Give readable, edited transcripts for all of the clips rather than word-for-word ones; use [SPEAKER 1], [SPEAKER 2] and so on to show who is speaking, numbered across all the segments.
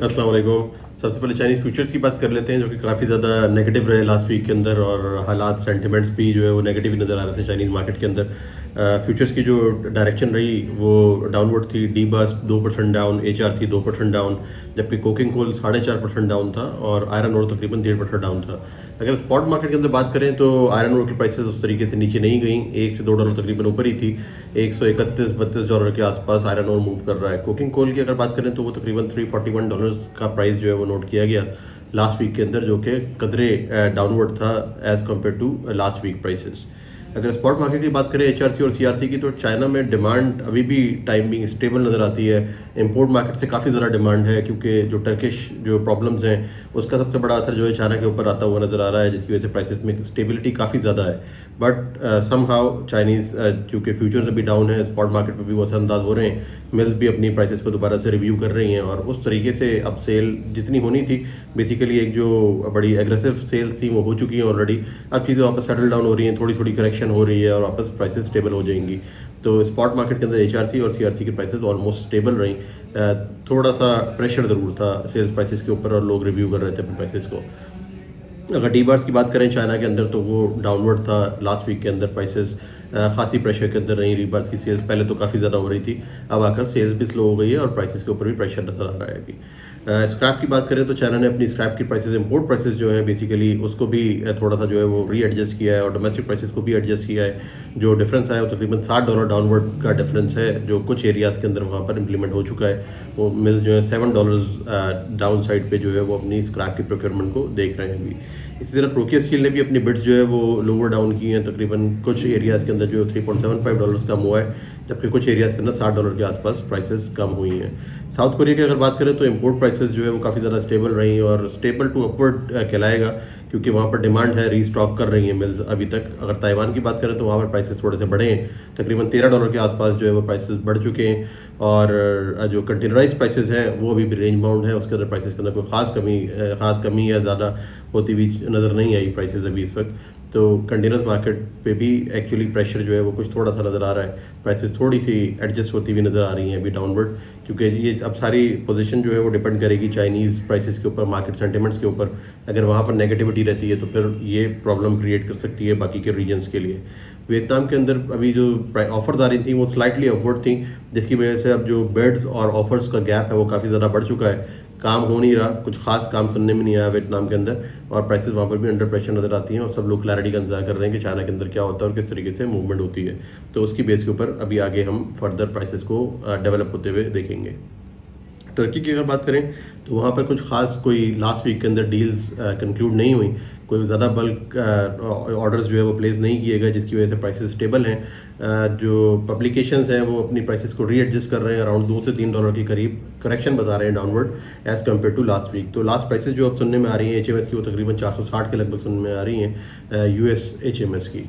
[SPEAKER 1] अस्सलाम वालेकुम। सबसे पहले चाइनीज़ फ्यूचर्स की बात कर लेते हैं, जो कि काफ़ी ज़्यादा नेगेटिव रहे लास्ट वीक के अंदर, और हालात सेंटिमेंट्स भी जो है वो नेगेटिव नज़र आ रहे थे चाइनीज़ मार्केट के अंदर। फ्यूचर्स की जो डायरेक्शन रही वो डाउनवर्ड थी। डी बास 2% डाउन, HRC 2% डाउन, जबकि कोकिंग कोल 4.5% डाउन था और आयरन ओर तकरीबन 1.5% डाउन था। अगर स्पॉट मार्केट के अंदर बात करें तो आयरन ओर की प्राइसेस उस तरीके से नीचे नहीं गई, $1 से $2 तकरीबन ऊपर ही थी। $131-32 के आसपास आयरन ओर मूव कर रहा है। कोकिंग कोल की अगर बात करें तो वो तकरीबन $341 का प्राइस जो है वो नोट किया गया लास्ट वीक के अंदर, जो कि कदरे डाउनवर्ड था as compare to last week prices. अगर स्पॉट मार्केट की बात करें HRC और CRC की, तो चाइना में डिमांड अभी भी टाइम बिंग स्टेबल नज़र आती है। इंपोर्ट मार्केट से काफ़ी ज़्यादा डिमांड है, क्योंकि जो टर्किश जो प्रॉब्लम्स हैं उसका सबसे बड़ा असर जो है चाइना के ऊपर आता हुआ नज़र आ रहा है, जिसकी वजह से प्राइसेस में स्टेबिलिटी काफ़ी ज़्यादा है। बट सम हाउ चाइनीज़ चूँकि फ्यूचर्स अभी डाउन है, स्पॉट मार्केट पर भी वो असरअंदाज हो रहे हैं। मिल्स भी अपनी प्राइसेस को दोबारा से रिव्यू कर रही हैं, और उस तरीके से अब सेल जितनी होनी थी, बेसिकली एक जो बड़ी एग्रेसिव सेल्स थी वो हो चुकी हैं ऑलरेडी। अब चीज़ें वापस सेटल डाउन हो रही हैं, थोड़ी थोड़ी करेक्शन हो रही है और वापस प्राइसेस स्टेबल हो जाएंगी। तो स्पॉट मार्केट के अंदर HRC और CRC की प्राइसेस ऑलमोस्ट स्टेबल रही। थोड़ा सा प्रेशर ज़रूर था सेल्स प्राइसेस के ऊपर, और लोग रिव्यू कर रहे थे अपने प्राइसेस को। अगर डी बार्स की बात करें चाइना के अंदर, तो वो डाउनवर्ड था लास्ट वीक के अंदर। प्राइसेस खासी प्रेशर के अंदर रही। रीबार्स की सेल्स पहले तो काफ़ी ज़्यादा हो रही थी, अब आकर सेल्स भी स्लो हो गई है और प्राइसेस के ऊपर भी प्रेशर नज़र आ रहा है अभी। स्क्रैप की बात करें तो चाइना ने अपनी स्क्रैप की प्राइसेस, इंपोर्ट प्राइसेस जो है बेसिकली उसको भी थोड़ा सा जो है वो रीएडजस्ट किया है, और डोमेस्टिक प्राइसेस को भी एडजस्ट किया है। जो डिफरेंस आया वो तकरीबन $7 डाउनवर्ड का डिफरेंस है, जो कुछ एरियाज़ के अंदर वहाँ पर इंप्लीमेंट हो चुका है। वो मिल जो है $7 डाउन साइड पे जो है वो अपनी स्क्रैप की प्रोक्योरमेंट को देख रहे हैं अभी। इसी तरह प्रोकिया स्टील ने भी अपनी बिड्स जो है वो लोअर डाउन की हैं, तकरीबन कुछ एरियाज़ के अंदर जो $3.75 कम हुआ है, जबकि कुछ एरियाज़ के अंदर $60 के आसपास प्राइसेस कम हुई हैं। साउथ कोरिया की अगर बात करें तो इंपोर्ट प्राइसेस जो है वो काफ़ी ज़्यादा स्टेबल रही, और स्टेबल टू अपवर्ड कहलाएगा, क्योंकि वहाँ पर डिमांड है, रीस्टॉक कर रही है मिल्स अभी तक। अगर ताइवान की बात करें तो वहाँ पर प्राइसेस थोड़े से बढ़े हैं, तकरीबन $13 के आसपास जो है वो प्राइसेस बढ़ चुके हैं। और जो कंटेनराइज प्राइसेस हैं वो अभी भी रेंज बाउंड है, उसके अंदर प्राइसेस के अंदर कोई ख़ास कमी या ज़्यादा होती हुई नज़र नहीं आई प्राइसेस अभी इस वक्त। तो कंटेनर्स मार्केट पे भी एक्चुअली प्रेशर जो है वो कुछ थोड़ा सा नज़र आ रहा है। प्राइसेस थोड़ी सी एडजस्ट होती हुई नज़र आ रही हैं अभी डाउनवर्ड, क्योंकि ये अब सारी पोजीशन जो है वो डिपेंड करेगी चाइनीज़ प्राइसेस के ऊपर, मार्केट सेंटिमेंट्स के ऊपर। अगर वहाँ पर नेगेटिविटी रहती है तो फिर ये प्रॉब्लम क्रिएट कर सकती है बाकी के रीजन्स के लिए। वियतनाम के अंदर अभी जो ऑफर्स आ रही थी वो स्लाइटली अपवर्ड थी, जिसकी वजह से अब जो बेड्स और ऑफर्स का गैप है वो काफ़ी ज़्यादा बढ़ चुका है। काम हो नहीं रहा, कुछ खास काम सुनने में नहीं आया वियतनाम के अंदर, और प्राइसेस वहाँ पर भी अंडर प्रेशर नज़र आती हैं, और सब लोग क्लैरिटी का इंतजार कर रहे हैं कि चाइना के अंदर क्या होता है और किस तरीके से मूवमेंट होती है। तो उसकी बेस के ऊपर अभी आगे हम फर्दर प्राइसेस को डेवलप होते हुए देखेंगे। टर्की की अगर बात करें तो वहाँ पर कुछ खास कोई लास्ट वीक के अंदर डील्स कंक्लूड नहीं हुई, कोई ज़्यादा बल्क ऑर्डर्स जो है वो प्लेस नहीं किए गए, जिसकी वजह से प्राइसेस स्टेबल हैं। जो पब्लिकेशंस हैं वो अपनी प्राइसेस को रीएडजस्ट कर रहे हैं, अराउंड $2 से $3 के करीब करेक्शन बता रहे हैं downward as compare to last week. तो लास्ट प्राइसेस जो अब सुनने में आ रही हैं HMS की, वो तकरीबन 460 के लगभग सुनने में आ रही हैं US HMS की।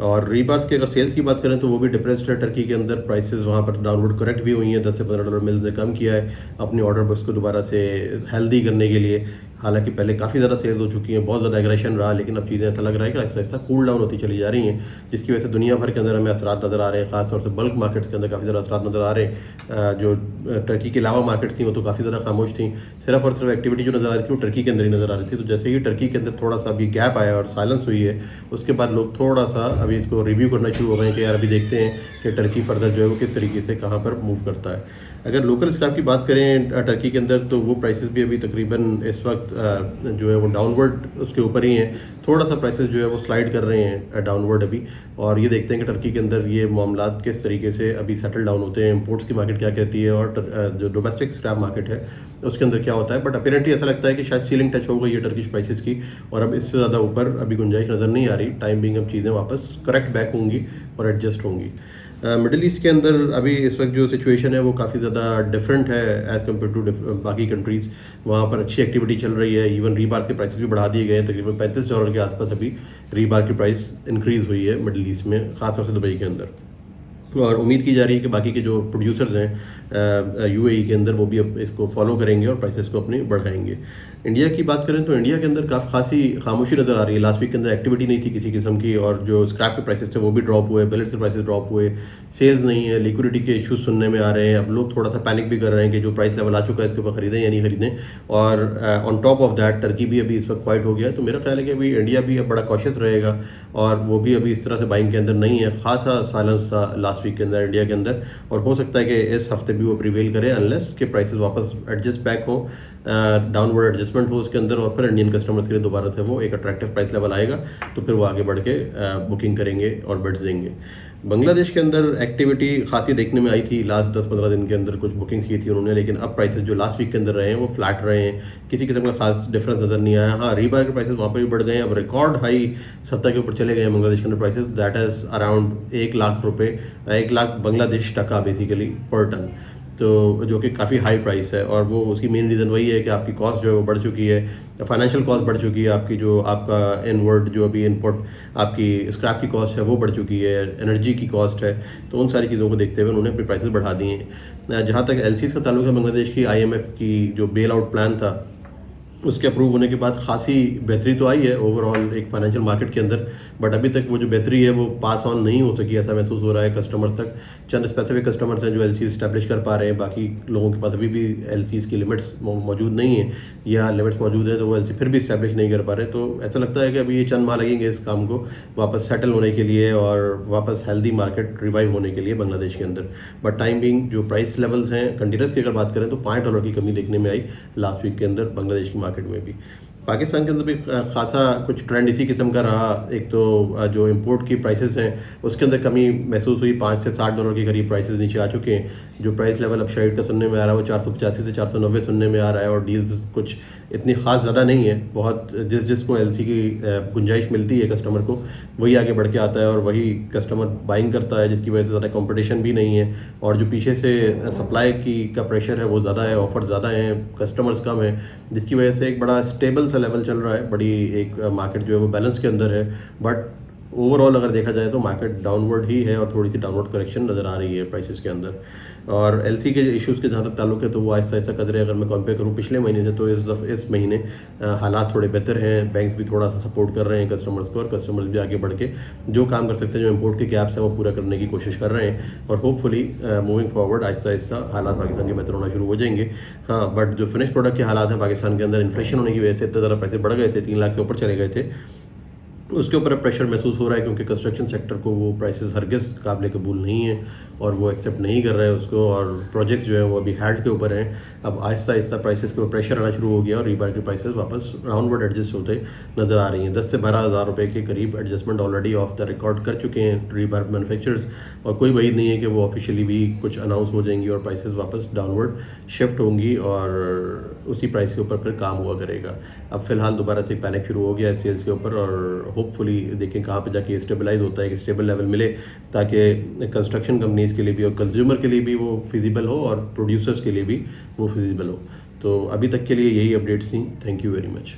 [SPEAKER 1] और रीबार्स की अगर सेल्स की बात करें तो वो भी डिप्रेस्ड है टर्की के अंदर। प्राइसेस वहाँ पर डाउनवर्ड करेक्ट भी हुई हैं, $10 से $15 मिल्स ने कम किया है अपनी ऑर्डर बुक्स को दोबारा से हेल्दी करने के लिए। हालांकि पहले काफ़ी ज़्यादा सेल्स हो चुकी हैं, बहुत ज़्यादा एग्रेशन रहा, लेकिन अब चीज़ें ऐसा लग रहा है कि ऐसा ऐसा कूल डाउन होती चली जा रही हैं, जिसकी वजह से दुनिया भर के अंदर हमें असरात नज़र आ रहे हैं। खासतौर से बल्क मार्केट्स के अंदर काफ़ी ज़्यादा असरात नज़र आ रहे हैं। जो टर्की के अलावा मार्केट्स थी वो तो काफ़ी ज़्यादा खामोश थी, सिर्फ और सिर्फ एक्टिविटी जो नज़र आ रही थी वो टर्की के अंदर ही नज़र आ रही थी। तो जैसे ही टर्की के अंदर थोड़ा सा अभी गैप आया और साइलेंस हुई है, उसके बाद लोग थोड़ा सा अभी इसको रिव्यू करना शुरू हो गए हैं कि यार अभी देखते हैं कि टर्की फर्दर जो है वो किस तरीके से कहाँ पर मूव करता है। अगर लोकल स्क्रैप की बात करें टर्की के अंदर, तो वो प्राइसेस भी अभी तकरीबन इस वक्त जो है वो डाउनवर्ड उसके ऊपर ही हैं। थोड़ा सा प्राइसेस जो है वो स्लाइड कर रहे हैं डाउनवर्ड अभी, और ये देखते हैं कि टर्की के अंदर ये मामलात किस तरीके से अभी सेटल डाउन होते हैं, इंपोर्ट्स की मार्केट क्या कहती है, और जो डोमेस्टिक स्क्रैप मार्केट है उसके अंदर क्या होता है। बट अपीरेंटली ऐसा लगता है कि शायद सीलिंग टच हो गई है टर्किश प्राइसेस की, और अब इससे ज़्यादा ऊपर अभी गुंजाइश नज़र नहीं आ रही। टाइम बिंग अब चीज़ें वापस करेक्ट बैक होंगी और एडजस्ट होंगी। मिडिल ईस्ट के अंदर अभी इस वक्त जो सिचुएशन है वो काफ़ी ज़्यादा डिफरेंट है एज़ कम्पेयर टू बाकी कंट्रीज़। वहाँ पर अच्छी एक्टिविटी चल रही है, इवन रीबार के प्राइसेस भी बढ़ा दिए गए हैं, तकरीबन $35 के आसपास अभी रीबार की प्राइस इंक्रीज़ हुई है मिडिल ईस्ट में, ख़ासतौर से दुबई के अंदर। और उम्मीद की जा रही है कि बाकी के जो प्रोड्यूसर्स हैं UAE के अंदर वो भी अब इसको फॉलो करेंगे और प्राइसेस को अपनी बढ़ाएंगे। इंडिया की बात करें तो इंडिया के अंदर काफ़ी खासी खामोशी नज़र आ रही है। लास्ट वीक के अंदर एक्टिविटी नहीं थी किसी किस्म की, और जो स्क्रैप के प्राइसेस थे वो भी ड्रॉप हुए, पेलेट्स के प्राइसेस ड्रॉप हुए, सेल्स नहीं है, लिक्विडिटी के इश्यूज सुनने में आ रहे हैं। अब लोग थोड़ा सा पैनिक भी कर रहे हैं कि जो प्राइस लेवल आ चुका है इसके ऊपर खरीदें या नहीं खरीदें। और on top of that Turkey भी अभी इस वक्त क्वाइट हो गया है। तो मेरा ख्याल है कि अभी इंडिया भी अब बड़ा कॉशियस रहेगा, और वो भी अभी इस तरह से बाइंग के अंदर नहीं है। खासा साइलेंस था लास्ट वीक के अंदर इंडिया के अंदर, और हो सकता है कि इस हफ्ते भी वो प्रिवेल करें अनलेस के प्राइसेस वापस एडजस्ट बैक हो, डाउनवर्ड एडजस्टमेंट हो उसके अंदर, और फिर इंडियन कस्टमर्स के लिए दोबारा से वो एक अट्रैक्टिव प्राइस लेवल आएगा तो फिर वो आगे बढ़ के बुकिंग करेंगे और बिड्स देंगे। बांग्लादेश के अंदर एक्टिविटी खासी देखने में आई थी लास्ट 10-15 दिन के अंदर, कुछ बुकिंग्स की थी उन्होंने, लेकिन अब प्राइसेस जो लास्ट वीक के अंदर रहे हैं वो फ्लैट रहे हैं, किसी किस्म का खास डिफरेंस नज़र नहीं आया। हाँ, रीबार के प्राइसेस वहाँ पर भी बढ़ गए हैं, अब रिकॉर्ड हाई 70 के ऊपर चले गए हैं बांग्लादेश के अंदर prices, that is around 1 lakh रुपये, 1 लाख बांग्लादेश टका बेसिकली पर टन, तो जो कि काफ़ी हाई प्राइस है। और वो उसकी मेन रीज़न वही है कि आपकी कॉस्ट जो है वो बढ़ चुकी है, फाइनेंशियल कॉस्ट बढ़ चुकी है, आपकी जो आपका इनवर्ड जो अभी इनपुट आपकी स्क्रैप की कॉस्ट है वो बढ़ चुकी है, एनर्जी की कॉस्ट है, तो उन सारी चीज़ों को देखते हुए उन्होंने अपने प्राइसेस बढ़ा दिए हैं। जहाँ तक एलसीज का ताल्लुक है, बांग्लादेश की आईएमएफ की जो बेल आउट प्लान था उसके अप्रूव होने के बाद खासी बेहतरी तो आई है ओवरऑल एक फाइनेंशियल मार्केट के अंदर, बट अभी तक वो जो बेहतरी है वो पास ऑन नहीं हो सकी, ऐसा महसूस हो रहा है कस्टमर्स तक। चंद स्पेसिफिक कस्टमर्स हैं जो एलसी इस्टेब्लिश कर पा रहे हैं, बाकी लोगों के पास अभी भी एलसीज की लिमिट्स मौजूद नहीं है, या लिमिट्स मौजूद है तो वो एलसी फिर भी इस्टेब्लिश नहीं कर पा रहे। तो ऐसा लगता है कि अभी ये चंद माह लगेंगे इस काम को वापस सेटल होने के लिए और वापस हेल्दी मार्केट रिवाइव होने के लिए बांग्लादेश के अंदर। बट टाइम बिंग जो प्राइस लेवल्स हैं कंटिन्यूस की अगर बात करें तो $5 की कमी देखने में आई लास्ट वीक के अंदर बांग्लादेश की मार्केट में भी। पाकिस्तान के अंदर भी खासा कुछ ट्रेंड इसी किस्म का रहा। एक तो जो इंपोर्ट की प्राइसेस हैं उसके अंदर कमी महसूस हुई, $5 से $60 के करीब प्राइसेस नीचे आ चुके हैं। जो प्राइस लेवल अब शाइट का सुनने में आ रहा है वो 485 से 490 सुनने में आ रहा है, और डील्स कुछ इतनी खास ज़्यादा नहीं है, बहुत जिसको एलसी की गुंजाइश मिलती है कस्टमर को वही आगे बढ़ के आता है और वही कस्टमर बाइंग करता है, जिसकी वजह से ज़्यादा कंपटीशन भी नहीं है, और जो पीछे से सप्लाई की का प्रेशर है वो ज़्यादा है, ऑफर ज़्यादा हैं, कस्टमर्स कम है, जिसकी वजह से एक बड़ा स्टेबल सा लेवल चल रहा है। बड़ी एक मार्केट जो है वो बैलेंस के अंदर है, बट ओवरऑल अगर देखा जाए तो मार्केट डाउनवर्ड ही है और थोड़ी सी डाउनवर्ड करेक्शन नज़र आ रही है प्राइसेस के अंदर। और एलसी के इश्यूज़ के जहाँ तक ताल्लुक है तो वो आहिस्ता आहिस्ता कदरे अगर मैं कंपेयर करूँ पिछले महीने से तो इस महीने हालात थोड़े बेहतर हैं, बैंक्स भी थोड़ा सा सपोर्ट कर रहे हैं कस्टमर्स को, और कस्टमर्स भी आगे बढ़ के जो काम कर सकते हैं, जो इम्पोर्ट के गैप्स हैं वो पूरा करने की कोशिश कर रहे हैं, और hopefully moving forward Aahista Aahista हालात पाकिस्तान के बेहतर होना शुरू हो जाएंगे। हाँ, बट जो फिनिश प्रोडक्ट के हालात हैं पाकिस्तान के अंदर, इन्फ्लेशन होने की वजह से इतने ज़्यादा पैसे बढ़ गए थे, 3 लाख से ऊपर चले गए थे, उसके ऊपर प्रेशर महसूस हो रहा है, क्योंकि कंस्ट्रक्शन सेक्टर को वो प्राइसेस हरगिज़ काबिल कबूल नहीं है और वो एक्सेप्ट नहीं कर रहे हैं उसको, और प्रोजेक्ट्स जो है वो अभी हैड के ऊपर हैं। अब आहिस्ता आहिस्ता प्राइसेस के ऊपर प्रेशर आना शुरू हो गया और रीबार की प्राइसेस वापस डाउनवर्ड एडजस्ट होते नज़र आ रही हैं। 10 से 12 हज़ार रुपये के करीब adjustment already of the record कर चुके हैं रीबार मैन्युफैक्चरर्स, और कोई वही नहीं है कि वो ऑफिशियली भी कुछ अनाउंस हो जाएंगी और प्राइसेस वापस डाउनवर्ड शिफ्ट होंगी और उसी प्राइस के ऊपर फिर काम हुआ करेगा। अब फिलहाल दोबारा से पैनिक शुरू हो गया है सेल्स के ऊपर, और होपफुली देखें कहाँ पे जाके स्टेबलाइज होता है, कि स्टेबल लेवल मिले ताकि कंस्ट्रक्शन कंपनीज के लिए भी और कंज्यूमर के लिए भी वो फिजिबल हो और प्रोड्यूसर्स के लिए भी वो फिजिबल हो। तो अभी तक के लिए यही अपडेट्स थी। Thank you very much.